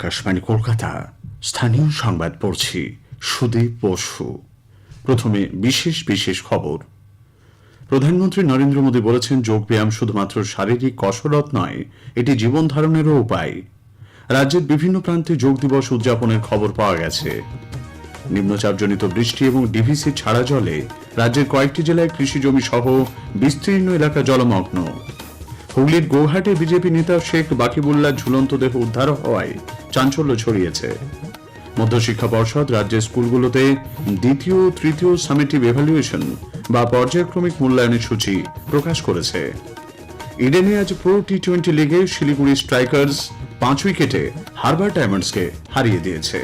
আকাশবাণী কলকাতা স্থানীয় সংবাদ পড়ছি সুদীপ বসু। প্রথমে বিশেষ বিশেষ খবর। প্রধানমন্ত্রী নরেন্দ্র মোদী বলেছেন, যোগব্যায়াম শুধুমাত্র শারীরিক কসরত নয়, এটি জীবন ধারণেরও উপায়। রাজ্যের বিভিন্ন প্রান্তে যোগ দিবস উদযাপনের খবর পাওয়া গেছে। নিম্নচাপজনিত বৃষ্টি এবং ডিভিসি ছাড়া জলে রাজ্যের কয়েকটি জেলায় কৃষি জমি সহ বিস্তীর্ণ এলাকা জলমগ্ন। হুগলির গোঘাটে বিজেপি নেতা শেখ বাকিবুল্লাহ ঝুলন্ত দেহ উদ্ধার হওয়ায় চাঞ্চল্য ছড়িয়েছে। মধ্যশিক্ষা পর্ষদ রাজ্যের স্কুলগুলোতে দ্বিতীয় তৃতীয় সামেটিভ এভালুয়েশন বা পর্যায়ক্রমিক মূল্যায়নের সূচি প্রকাশ করেছে। ইডেনে আজ প্রো টি-20 লিগে শিলিগুড়ি স্ট্রাইকার্স 5 উইকেটে হারবার ডায়মন্ডসকে হারিয়ে দিয়েছে।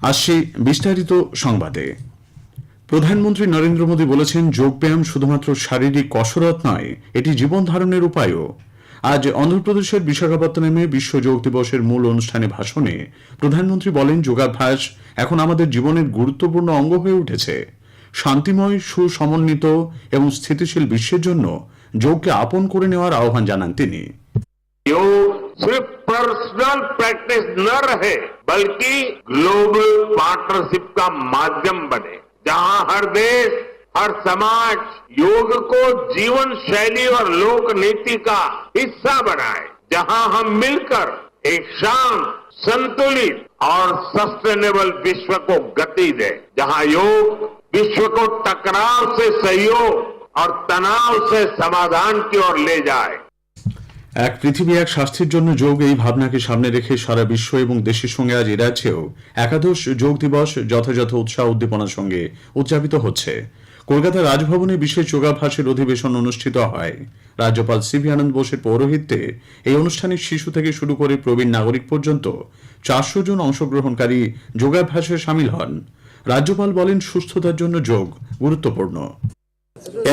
আসছি বিস্তারিত সংবাদে। প্রধানমন্ত্রী নরেন্দ্র মোদী বলেছেন, যোগব্যায়াম শুধুমাত্র শারীরিক কসরত নয়, এটি জীবন ধারণের উপায়ও। আজ অন্ধ্রপ্রদেশের বিশাখাপত্তনমে বিশ্ব যোগ দিবসের মূল অনুষ্ঠানে ভাষণে প্রধানমন্ত্রী বলেন, যোগাভ্যাস এখন আমাদের জীবনের গুরুত্বপূর্ণ অঙ্গ হয়ে উঠেছে। শান্তিময়, সুসমন্বিত এবং স্থিতিশীল বিশ্বের জন্য যোগকে আপন করে নেওয়ার আহ্বান জানান তিনি। योग सिर्फ पर्सनल प्रैक्टिस न रहे बल्कि ग्लोबल पार्टनरशिप का माध्यम बने, जहां हर देश हर समाज योग को जीवन शैली और लोक नीति का हिस्सा बनाए, जहां हम मिलकर एक शांत, संतुलित और सस्टेनेबल विश्व को गति दे, जहां योग विश्व को टकराव से सहयोग और तनाव से समाधान की ओर ले जाए। এক পৃথিবী এক স্বাস্থ্যের জন্য যোগ, এই ভাবনাকে সামনে রেখে সারা বিশ্ব এবং দেশের সঙ্গে আজ এ রাজ্যেও একাদশ যোগ দিবস যথাযথ উৎসাহ উদ্দীপনার সঙ্গে উদযাপিত হচ্ছে। কলকাতার রাজভবনে বিশেষ যোগাভ্যাসের অধিবেশন অনুষ্ঠিত হয়। রাজ্যপাল সিভি আনন্দ বোসের পৌরোহিত্যে এই অনুষ্ঠানে শিশু থেকে শুরু করে প্রবীণ নাগরিক পর্যন্ত 400 জন অংশগ্রহণকারী যোগাভ্যাসে সামিল হন। রাজ্যপাল বলেন, সুস্থতার জন্য যোগ গুরুত্বপূর্ণ।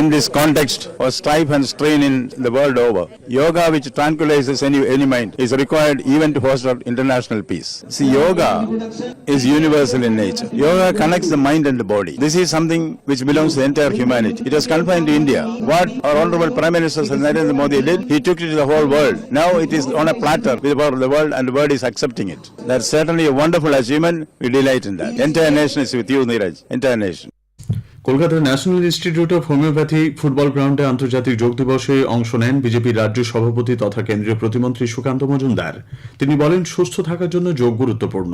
In this context of strife and strain in the world over, yoga, which tranquilizes any mind, is required even to foster international peace. See, yoga is universal in nature. Yoga connects the mind and the body. This is something which belongs to the entire humanity. It was confined to India. What our Honorable Prime Minister Narendra Modi did, he took it to the whole world. Now it is on a platter with the world, and the world is accepting it. That's certainly a wonderful achievement. We delight in that. Entire nation is with you, Neeraj. Entire nation. কলকাতার national institute of homeopathy football গ্রাউন্ডে আন্তর্জাতিক যোগ দিবসে অংশ নেন বিজেপির রাজ্য সভাপতি তথা কেন্দ্রীয় প্রতিমন্ত্রী সুকান্ত মজুমদার। তিনি বলেন, সুস্থ থাকার জন্য যোগ গুরুত্বপূর্ণ।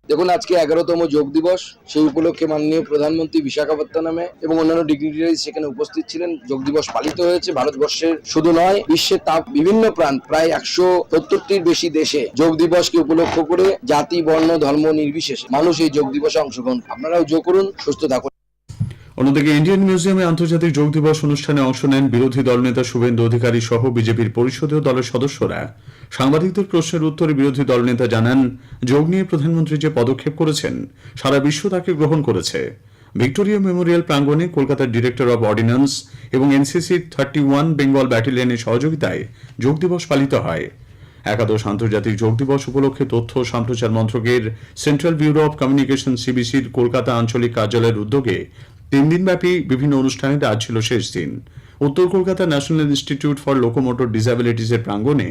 দেখুন, আজকে 11তম যোগ দিবস, সেই উপলক্ষে মাননীয় প্রধানমন্ত্রী বিশাখাপত্তনমে এবং অন্যান্য ডিগনিটারিজ সেখানে উপস্থিত ছিলেন। যোগ দিবস পালিত হয়েছে ভারতবর্ষের শুধু নয়, বিশ্বের বিভিন্ন প্রান্ত, প্রায় 170টির বেশি দেশে যোগ দিবসকে উপলক্ষ করে জাতি, বর্ণ, ধর্ম নির্বিশেষে মানুষ এই যোগ দিবসে অংশগ্রহণ। আপনারাও যোগ করুন, সুস্থ থাকুন। অন্যদিকে ইন্ডিয়ান মিউজিয়ামে আন্তর্জাতিক যোগ দিবস অনুষ্ঠানে অংশ নেন বিরোধী দলনেতা শুভেন্দু অধিকারী সহ বিজেপির পরিষদীয় দলের সদস্যরা। সাংবাদিকদের প্রশ্নের উত্তরে বিরোধী দলনেতা জানান, যোগ নিয়ে প্রধানমন্ত্রী যে পদক্ষেপ করেছেন সারা বিশ্ব তাকে গ্রহণ করেছে। ভিক্টোরিয়া মেমোরিয়াল প্রাঙ্গণে কলকাতার ডিরেক্টর অব অর্ডিন্যান্স এবং এনসিসি 31 বেঙ্গল ব্যাটালিয়নের সহযোগিতায় যোগ দিবস পালিত হয়। একাদশ আন্তর্জাতিক যোগ দিবস উপলক্ষে তথ্য ও সম্প্রচার মন্ত্রকের সেন্ট্রাল ব্যুরো অব কমিউনিকেশন সিবিসির কলকাতা আঞ্চলিক কার্যালয়ের উদ্যোগে 3 দিনব্যাপী বিভিন্ন অনুষ্ঠানে আজ ছিল শেষ দিন। উত্তর Kolkata national institute for locomotor ডিসএবিলিটিসের প্রাঙ্গণে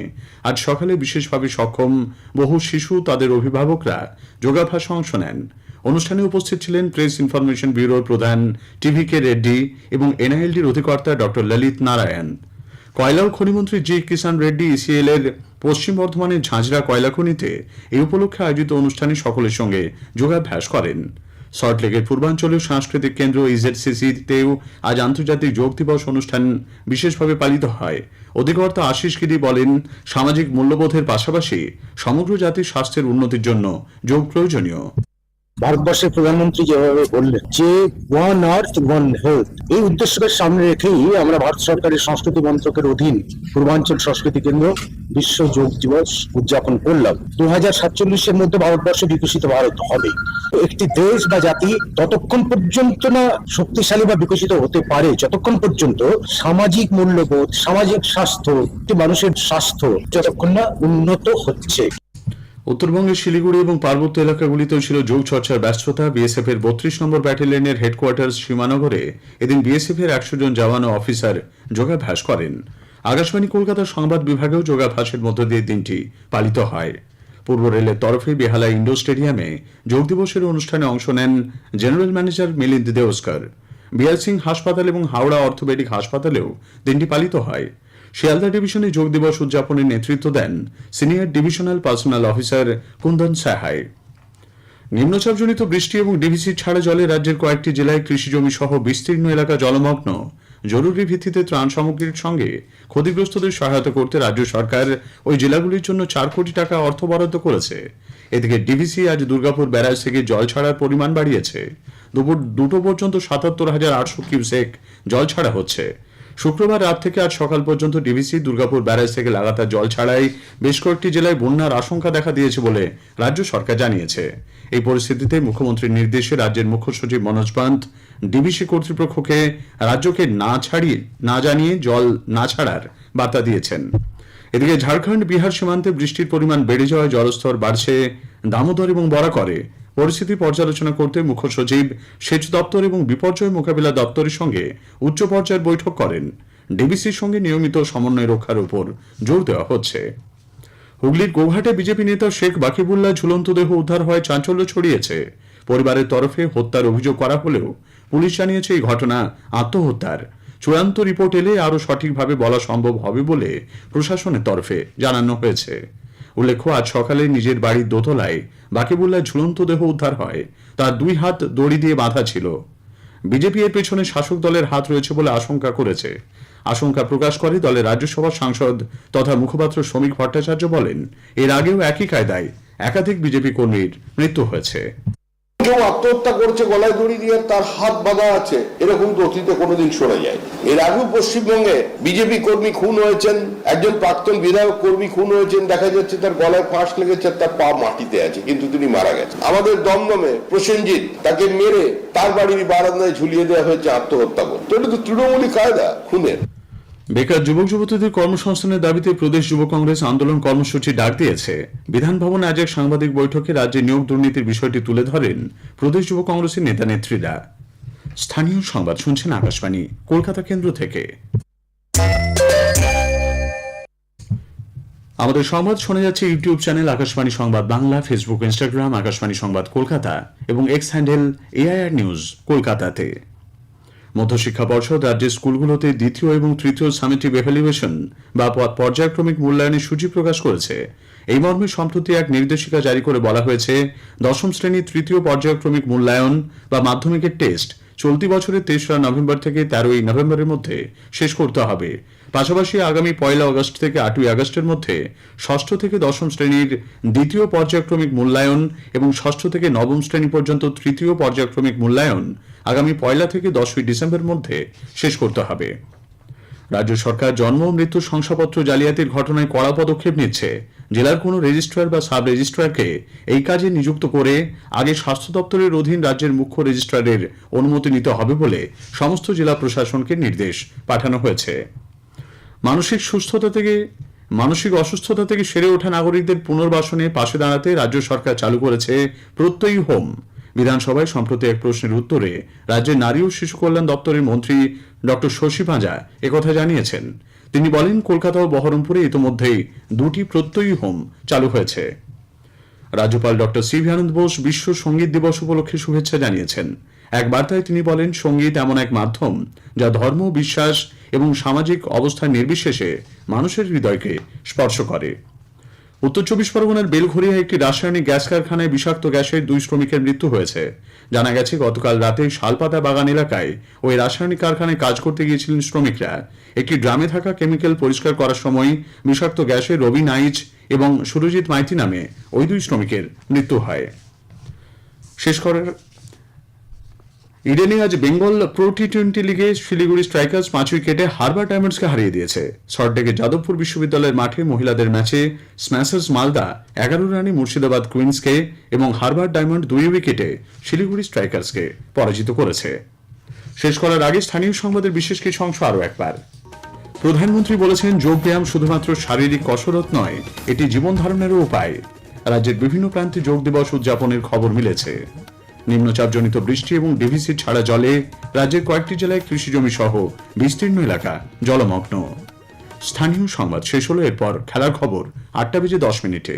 আজ সকালে বিশেষভাবে সক্ষম বহু শিশু, তাদের অভিভাবকরা যোগাভ্যাসে অংশ নেন। অনুষ্ঠানে উপস্থিত ছিলেন প্রেস ইনফরমেশন ব্যুরোর প্রধান টিভি-কে রেড্ডি এবং এনআইএলডির অধিকর্তা ডক্টর ললিত নারায়ণ। কয়লা ও খনিমন্ত্রী জি কিষাণ রেড্ডি ইসিএল এর পশ্চিম বর্ধমানের ঝাঁঝরা কয়লা খনিতে এই উপলক্ষে আয়োজিত অনুষ্ঠানে সকলের সঙ্গে যোগাভ্যাস করেন। সল্টলেকের পূর্বাঞ্চলীয় সাংস্কৃতিক কেন্দ্র ইজেডসিসিতেও আজ আন্তর্জাতিক যোগ দিবস অনুষ্ঠান বিশেষভাবে পালিত হয়। অধিকর্তা আশিস গিরি বলেন, সামাজিক মূল্যবোধের পাশাপাশি সমগ্র জাতির স্বাস্থ্যের উন্নতির জন্য যোগ প্রয়োজনীয়। ভারতবর্ষের প্রধানমন্ত্রী যেভাবে বললেন যে ওয়ান আর্থ ওয়ান হেলথ, এই উদ্দেশ্যকে সামনে রেখেই আমরা ভারত সরকারের সংস্কৃতি মন্ত্রকের অধীন পূর্বাঞ্চল সংস্কৃতি কেন্দ্র বিশ্ব যোগ দিবস উদযাপন করলাম। 2047-এর মধ্যে ভারতবর্ষ বিকশিত ভারত হবে। একটি দেশ বা জাতি ততক্ষণ পর্যন্ত না শক্তিশালী বা বিকশিত হতে পারে যতক্ষণ পর্যন্ত সামাজিক মূল্যবোধ, সামাজিক স্বাস্থ্য, মানুষের স্বাস্থ্য যতক্ষণ না উন্নত হচ্ছে। উত্তরবঙ্গের শিলিগুড়ি এবং পার্বত্য এলাকাগুলিতেও ছিল যোগ চর্চার ব্যস্ততা। বিএসএফ এর 32 নম্বর ব্যাটালিয়নের হেডকোয়ার্টার সীমানগরে এদিন বিএসএফ এর 100 জন জওয়ান ও অফিসার যোগাভ্যাস করেন। আকাশবাণী কলকাতার সংবাদ বিভাগেও যোগাভ্যাসের মধ্য দিয়ে দিনটি পালিত হয়। পূর্ব রেলের তরফে বেহালা ইন্ডোর স্টেডিয়ামে যোগ দিবসের অনুষ্ঠানে অংশ নেন general manager Milind Deoskar. BR Singh হাসপাতাল এবং হাওড়া অর্থোপেডিক হাসপাতালেও দিনটি পালিত হয়। শিয়ালদা ডিভিশনে যোগ দিবস উদযাপনের নেতৃত্ব দেন senior divisional personnel officer Kundan Sahay. নিম্নচাপজনিত বৃষ্টি এবং ডিভিসি ছাড়া জলে রাজ্যের কয়েকটি জেলায় কৃষিজমি সহ বিস্তীর্ণ এলাকা জলমগ্ন। জরুরি ভিত্তিতে ত্রাণ সামগ্রীর সঙ্গে ক্ষতিগ্রস্তদের সহায়তা করতে রাজ্য সরকার ওই জেলাগুলির জন্য 4 কোটি টাকা অর্থ বরাদ্দ করেছে। এদিকে ডিভিসি আজ দুর্গাপুর ব্যারাজ থেকে জল ছাড়ার পরিমাণ বাড়িয়েছে। দুপুর 2টো পর্যন্ত 77,800 কিউসেক জল ছাড়া হচ্ছে। শুক্রবার রাত থেকে আজ সকাল পর্যন্ত ডিভিসি দুর্গাপুর ব্যারাজ থেকে লাগাতার জল ছাড়াই বেশ কয়েকটি জেলায় বন্যার আশঙ্কা দেখা দিয়েছে বলে রাজ্য সরকার জানিয়েছে। এই পরিস্থিতিতে মুখ্যমন্ত্রীর নির্দেশে রাজ্যের মুখ্য সচিব মনোজ পান্ত ডিভিসি কর্তৃপক্ষকে রাজ্যকে না জানিয়ে জল না ছাড়ার বার্তা দিয়েছেন। এদিকে ঝাড়খণ্ড বিহার সীমান্তে বৃষ্টির পরিমাণ বেড়ে যাওয়ায় জলস্তর বাড়ছে দামোদর এবং বরাকরে। পরিস্থিতি পর্যালোচনা করতে মুখ্য সচিব সেচ দপ্তর এবং বিপর্যয় মোকাবিলা দপ্তরের সঙ্গে উচ্চ পর্যায়ের বৈঠক করেন। ডিবিসির সঙ্গে নিয়মিত সমন্বয় রক্ষার উপর জোর দেওয়া হচ্ছে। হুগলির গোঘাটে বিজেপি নেতা শেখ বাকিবুল্লাহ ঝুলন্ত দেহ উদ্ধার হয় চাঞ্চল্য ছড়িয়েছে। পরিবারের তরফে হত্যার অভিযোগ করা হলেও পুলিশ জানিয়েছে এই ঘটনা আত্মহত্যার। চূড়ান্ত রিপোর্ট এলে আরও সঠিকভাবে বলা সম্ভব হবে বলে প্রশাসনের তরফে জানানো হয়েছে। উল্লেখ্য, আজ সকালে নিজের বাড়ির দোতলায় বাকিবুল্লাহ ঝুলন্ত দেহ উদ্ধার হয়। তার 2 হাত দড়ি দিয়ে বাঁধা ছিল। বিজেপি এর পেছনে শাসক দলের হাত রয়েছে বলে আশঙ্কা প্রকাশ করে দলের রাজ্যসভার সাংসদ তথা মুখপাত্র শ্রমিক ভট্টাচার্য বলেন, এর আগেও একই কায়দায় একাধিক বিজেপি কর্মীর মৃত্যু হয়েছে। কেউ আত্মহত্যা করছে গলায় দড়ি দিয়ে, তার হাত বাঁধা আছে, এরকম তো অতীতে কোনোদিন শোনা যায়। এর আগেও পশ্চিমবঙ্গে বিজেপি কর্মী খুন হয়েছেন, একজন প্রাক্তন বিধায়ক কর্মী খুন হয়েছেন, দেখা যাচ্ছে তার গলায় ফাঁস লেগেছে, তার পা মাটিতে আছে, কিন্তু তিনি মারা গেছেন। আমাদের দমদমে প্রসেনজিৎ, তাকে মেরে তার বাড়ির বারান্দায় ঝুলিয়ে দেওয়া হয়েছে আত্মহত্যা করে। তো এটা তো তৃণমূলী কায়দা খুনের। বেকার যুবক যুবতীদের কর্মসংস্থানের দাবিতে প্রদেশ যুব কংগ্রেস আন্দোলন কর্মসূচি ডাক দিয়েছে। বিধান ভবনে আজ এক সাংবাদিক বৈঠকে রাজ্যে নিয়োগ দুর্নীতির বিষয়টি তুলে ধরেন প্রদেশ যুব কংগ্রেসের নেতা নেত্রীরা। স্থানীয় সংবাদ শুনছেন আকাশবাণী কলকাতা কেন্দ্র থেকে। আমাদের সংবাদ শোনা যাচ্ছে ইউটিউব চ্যানেল আকাশবাণী সংবাদ বাংলা, ফেসবুক, ইনস্টাগ্রাম আকাশবাণী সংবাদ কলকাতা এবং এক্স হ্যান্ডেল এআইআর নিউজ কলকাতাতে। মধ্যশিক্ষা পর্ষদ রাজ্যের স্কুলগুলোতে 2য় এবং 3য় সামেটিভ এভালুয়েশন বা পর্যায়ক্রমিক মূল্যায়নের সূচি প্রকাশ করেছে। এই মর্মে সম্প্রতি এক নির্দেশিকা জারি করে বলা হয়েছে, দশম শ্রেণীর 3য় পর্যায়ক্রমিক মূল্যায়ন বা মাধ্যমিকের টেস্ট চলতি বছরের 3রা নভেম্বর থেকে 13ই নভেম্বরের মধ্যে শেষ করতে হবে। পাশাপাশি আগামী 1 আগস্ট থেকে 8ই আগস্টের মধ্যে 6ষ্ঠ থেকে 10ম শ্রেণীর 2য় পর্যায়ক্রমিক মূল্যায়ন এবং 6ষ্ঠ থেকে 9ম শ্রেণী পর্যন্ত 3য় পর্যায়ক্রমিক মূল্যায়ন আগামী 1 থেকে 10ই ডিসেম্বরের মধ্যে শেষ করতে হবে। রাজ্য সরকার জন্ম ও মৃত্যু শংসাপত্র জালিয়াতির ঘটনায় কড়া পদক্ষেপ নিচ্ছে। জেলার কোনো রেজিস্ট্রার বা সাব রেজিস্ট্রারকে এই কাজে নিযুক্ত করে আগে স্বাস্থ্য দপ্তরের অধীন রাজ্যের মুখ্য রেজিস্ট্রারের অনুমতি নিতে হবে বলে সমস্ত জেলা প্রশাসনকে নির্দেশ পাঠানো হয়েছে। মানসিক অসুস্থতা থেকে সেরে ওঠা নাগরিকদের পুনর্বাসনে পাশে দাঁড়াতে রাজ্য সরকার চালু করেছে প্রত্যয়ী হোম। বিধানসভায় সম্প্রতি এক প্রশ্নের উত্তরে রাজ্যের নারী ও শিশু কল্যাণ দপ্তরের মন্ত্রী ডক্টর শশী পাঁজা একথা জানিয়েছেন। তিনি বলেন, কলকাতা ও বহরমপুরে ইতোমধ্যেই 2টি প্রত্যয়ী হোম চালু হয়েছে। রাজ্যপাল ডক্টর সিভি আনন্দ বোস বিশ্ব সঙ্গীত দিবস উপলক্ষে শুভেচ্ছা জানিয়েছেন। এক বার্তায় তিনি বলেন, সঙ্গীত এমন এক মাধ্যম যা ধর্ম, বিশ্বাস এবং সামাজিক অবস্থান নির্বিশেষে মানুষের হৃদয়কে স্পর্শ করে। উত্তর 24 পরগনার বেলঘরিয়া একটি রাসায়নিক গ্যাস কারখানায় বিষাক্ত গ্যাসের 2 শ্রমিকের মৃত্যু হয়েছে। জানা গেছে, গতকাল রাতে শালপাতা বাগান এলাকায় ওই রাসায়নিক কারখানায় কাজ করতে গিয়েছিলেন শ্রমিকরা। একটি ড্রামে থাকা কেমিক্যাল পরিষ্কার করার সময় বিষাক্ত গ্যাসে রবি নাইচ এবং সুরজিৎ মাইতি নামে ওই 2 শ্রমিকের মৃত্যু হয়। ইডেনে আজ বেঙ্গল প্রো টি20 লিগে শিলিগুড়ি স্ট্রাইকার্স 5 উইকেটে হারবার ডায়মন্ডসকে হারিয়ে দিয়েছে। সল্টলেকের যাদবপুর বিশ্ববিদ্যালয়ের মাঠে মহিলাদের ম্যাচে স্ম্যাশার্স মালদা 11 রানে মুর্শিদাবাদ কুইন্সকে এবং হারবার ডায়মন্ড 2 উইকেটে শিলিগুড়ি স্ট্রাইকার্সকে পরাজিত করেছে। শেষ করার আগে স্থানীয় সংবাদের বিশেষ কিছু অংশ আরও একবার। প্রধানমন্ত্রী বলেছেন, যোগব্যায়াম শুধুমাত্র শারীরিক কসরত নয়, এটি জীবন ধারণেরও উপায়। রাজ্যের বিভিন্ন প্রান্তে যোগ দিবস উদযাপনের খবর মিলেছে। নিম্নচাপজনিত বৃষ্টি এবং ডিভিসি ছাড়া জলে রাজ্যের কয়েকটি জেলায় কৃষিজমি সহ বিস্তীর্ণ এলাকা জলমগ্ন। স্থানীয় সংবাদ শেষ হলো। এরপর খেলার খবর 8টা বেজে 10 মিনিটে।